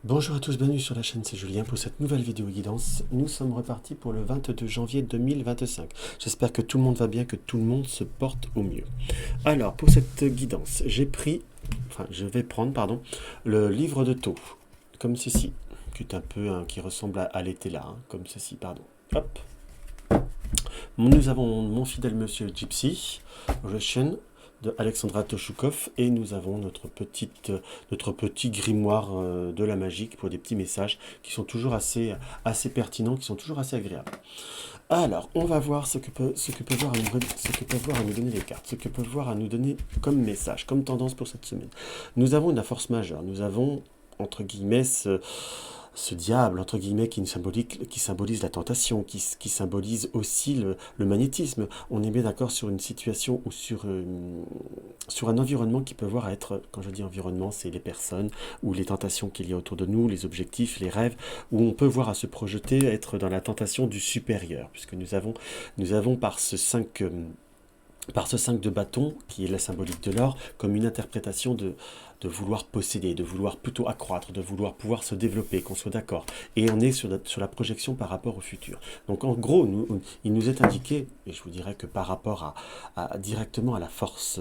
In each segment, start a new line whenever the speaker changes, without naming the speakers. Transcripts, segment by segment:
Bonjour à tous, bienvenue sur la chaîne, c'est Julien pour cette nouvelle vidéo guidance. Nous sommes repartis pour le 22 janvier 2025. J'espère que tout le monde va bien, que tout le monde se porte au mieux. Alors, pour cette guidance, je vais prendre, le livre de Thoth, comme ceci, qui est un peu, qui ressemble à l'été là, comme ceci, pardon. Hop. Nous avons Mon fidèle monsieur Gypsy, Russian, de Alexandra Toshukov, et nous avons notre petit grimoire de la magique pour des petits messages qui sont toujours assez pertinents, qui sont toujours assez agréables. Alors, on va voir ce que peuvent voir à nous donner les cartes, ce que peuvent voir à nous donner comme message, comme tendance pour cette semaine. Nous avons une force majeure, nous avons, entre guillemets, ce diable, entre guillemets, qui symbolise la tentation, qui symbolise aussi le magnétisme. On est bien d'accord sur une situation ou sur un environnement qui peut voir être, quand je dis environnement, c'est les personnes ou les tentations qu'il y a autour de nous, les objectifs, les rêves, où on peut voir à se projeter, être dans la tentation du supérieur, puisque nous avons par ce 5 de bâton, qui est la symbolique de l'or, comme une interprétation de vouloir posséder, de vouloir plutôt accroître, de vouloir pouvoir se développer, qu'on soit d'accord. Et on est sur la projection par rapport au futur. Donc en gros, il nous est indiqué, et je vous dirais que par rapport directement à la force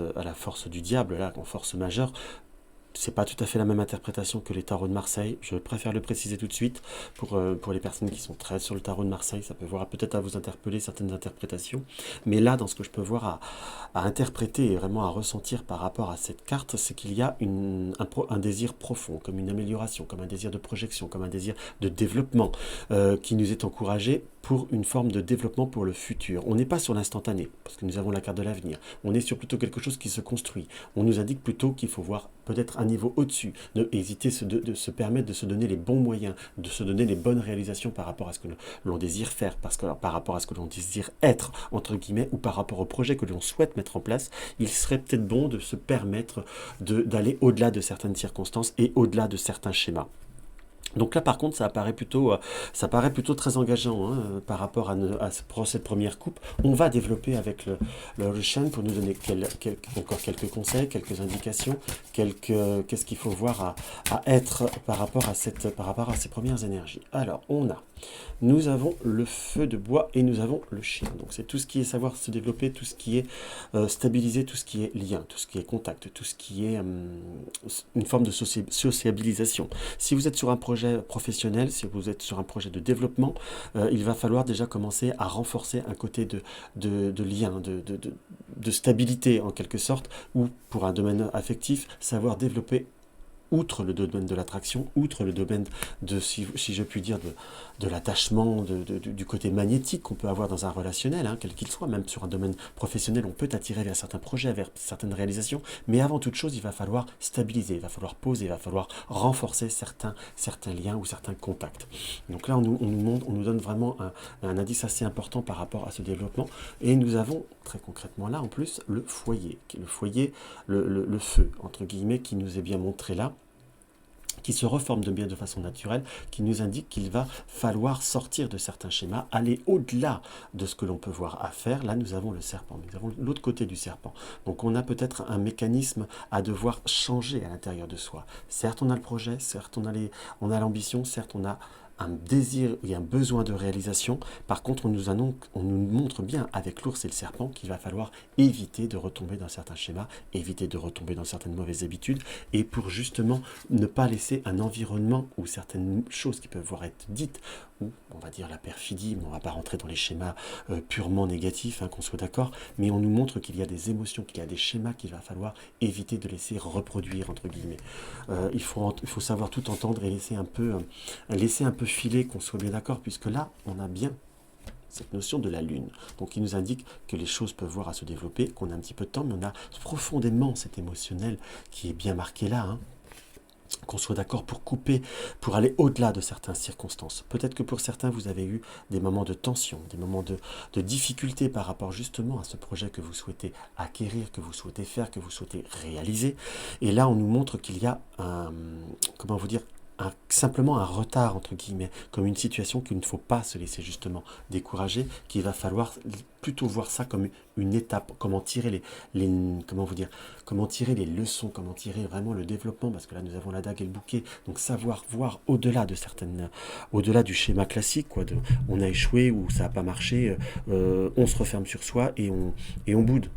du diable, là, en force majeure, c'est pas tout à fait la même interprétation que les tarots de Marseille. Je préfère le préciser tout de suite pour les personnes qui sont très sur le tarot de Marseille. Ça peut voir peut-être à vous interpeller certaines interprétations. Mais là, dans ce que je peux voir à interpréter et vraiment à ressentir par rapport à cette carte, c'est qu'il y a un désir profond, comme une amélioration, comme un désir de projection, comme un désir de développement qui nous est encouragé pour une forme de développement pour le futur. On n'est pas sur l'instantané, parce que nous avons la carte de l'avenir. On est sur plutôt quelque chose qui se construit. On nous indique plutôt qu'il faut voir peut-être un niveau au-dessus, de hésiter de se permettre de se donner les bons moyens, de se donner les bonnes réalisations par rapport à ce que l'on désire faire, par rapport à ce que l'on désire être, entre guillemets, ou par rapport au projet que l'on souhaite mettre en place. Il serait peut-être bon de se permettre d'aller au-delà de certaines circonstances et au-delà de certains schémas. Donc là, par contre, ça paraît plutôt très engageant par rapport à cette première coupe. On va développer avec le chaîne pour nous donner encore quelques conseils, quelques indications, qu'est-ce qu'il faut voir à être par rapport à ces premières énergies. Alors, nous avons le feu de bois et nous avons le chien. Donc c'est tout ce qui est savoir se développer, tout ce qui est stabiliser, tout ce qui est lien, tout ce qui est contact, tout ce qui est une forme de sociabilisation. Si vous êtes sur un projet professionnel, si vous êtes sur un projet de développement, il va falloir déjà commencer à renforcer un côté de lien, de stabilité en quelque sorte, ou pour un domaine affectif, savoir développer outre le domaine de l'attraction, outre le domaine si je puis dire, de l'attachement, du côté magnétique qu'on peut avoir dans un relationnel, quel qu'il soit, même sur un domaine professionnel, on peut attirer vers certains projets, vers certaines réalisations, mais avant toute chose, il va falloir stabiliser, il va falloir poser, il va falloir renforcer certains liens ou certains contacts. Donc là, on nous donne vraiment un indice assez important par rapport à ce développement, et nous avons très concrètement là, en plus, le foyer, le feu, entre guillemets, qui nous est bien montré là, qui se reforme de façon naturelle, qui nous indique qu'il va falloir sortir de certains schémas, aller au-delà de ce que l'on peut voir à faire. Là, nous avons le serpent, nous avons l'autre côté du serpent. Donc on a peut-être un mécanisme à devoir changer à l'intérieur de soi. Certes, on a le projet, certes, on a l'ambition, certes, on a un désir et un besoin de réalisation. Par contre, on nous montre bien avec l'ours et le serpent qu'il va falloir éviter de retomber dans certains schémas, éviter de retomber dans certaines mauvaises habitudes, et pour justement ne pas laisser un environnement où certaines choses qui peuvent voir être dites, ou on va dire la perfidie, mais on ne va pas rentrer dans les schémas purement négatifs, qu'on soit d'accord, mais on nous montre qu'il y a des émotions, qu'il y a des schémas qu'il va falloir éviter de laisser reproduire, entre guillemets. Il faut savoir tout entendre et laisser un peu filer, qu'on soit bien d'accord, puisque là, on a bien cette notion de la lune. Donc il nous indique que les choses peuvent voir à se développer, qu'on a un petit peu de temps, mais on a profondément cet émotionnel qui est bien marqué là, qu'on soit d'accord pour couper, pour aller au-delà de certaines circonstances. Peut-être que pour certains, vous avez eu des moments de tension, des moments de difficulté par rapport justement à ce projet que vous souhaitez acquérir, que vous souhaitez faire, que vous souhaitez réaliser. Et là, on nous montre qu'il y a comment vous dire, simplement un retard, entre guillemets, comme une situation qu'il ne faut pas se laisser justement décourager, qu'il va falloir plutôt voir ça comme une étape, comment tirer comment vous dire, comment tirer les leçons, comment tirer vraiment le développement, parce que là nous avons la dague et le bouquet, donc savoir voir au-delà de au-delà du schéma classique, quoi, on a échoué ou ça n'a pas marché, on se referme sur soi et on boude.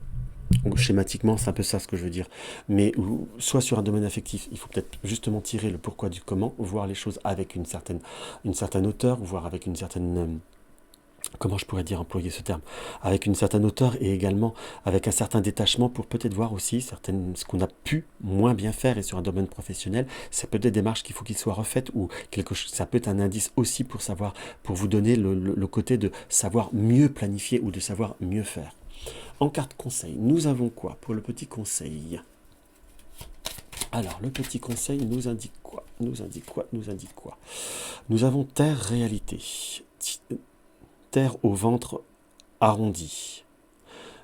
Donc, schématiquement, c'est un peu ça ce que je veux dire. Mais soit sur un domaine affectif, il faut peut-être justement tirer le pourquoi du comment, voir les choses avec une certaine hauteur, voir avec une certaine... comment je pourrais dire, employer ce terme, avec une certaine hauteur et également avec un certain détachement pour peut-être voir aussi ce qu'on a pu moins bien faire et sur un domaine professionnel, c'est peut-être des démarches qu'il faut qu'il soit refaites ou quelque chose, ça peut être un indice aussi pour savoir, pour vous donner le côté de savoir mieux planifier ou de savoir mieux faire. En carte conseil, nous avons quoi pour le petit conseil? Alors, le petit conseil nous indique quoi? Nous indique quoi? Nous avons terre réalité. Terre au ventre arrondi.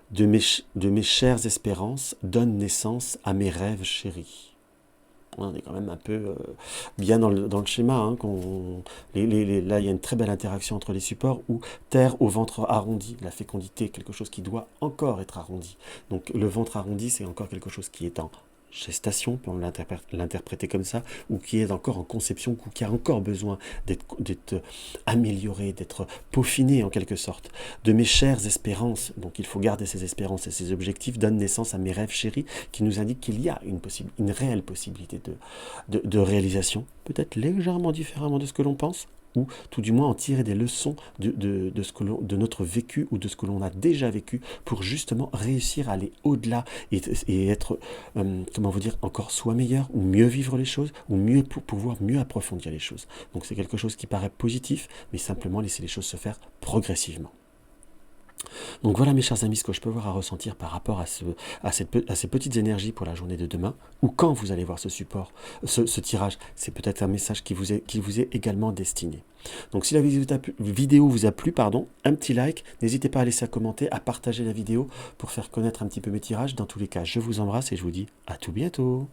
De mes chères espérances, donne naissance à mes rêves chéris. On est quand même un peu bien dans le schéma. Hein, là, il y a une très belle interaction entre les supports où terre au ventre arrondi, la fécondité, quelque chose qui doit encore être arrondi. Donc le ventre arrondi, c'est encore quelque chose qui est en gestation, on peut l'interpréter comme ça, ou qui est encore en conception, ou qui a encore besoin d'être amélioré, d'être peaufiné en quelque sorte. De mes chères espérances, donc il faut garder ces espérances et ces objectifs, donne naissance à mes rêves chéris, qui nous indiquent qu'il y a une réelle possibilité de réalisation, peut-être légèrement différemment de ce que l'on pense, ou tout du moins en tirer des leçons de notre vécu ou de ce que l'on a déjà vécu pour justement réussir à aller au-delà et être, comment vous dire, encore soit meilleur ou mieux vivre les choses ou mieux pour pouvoir mieux approfondir les choses. Donc c'est quelque chose qui paraît positif, mais simplement laisser les choses se faire progressivement. Donc voilà mes chers amis ce que je peux voir à ressentir par rapport à ces petites énergies pour la journée de demain, ou quand vous allez voir ce support, ce tirage, c'est peut-être un message qui vous est également destiné. Donc si la vidéo vous a plu, un petit like, n'hésitez pas à laisser un commentaire, à partager la vidéo pour faire connaître un petit peu mes tirages. Dans tous les cas, je vous embrasse et je vous dis à tout bientôt.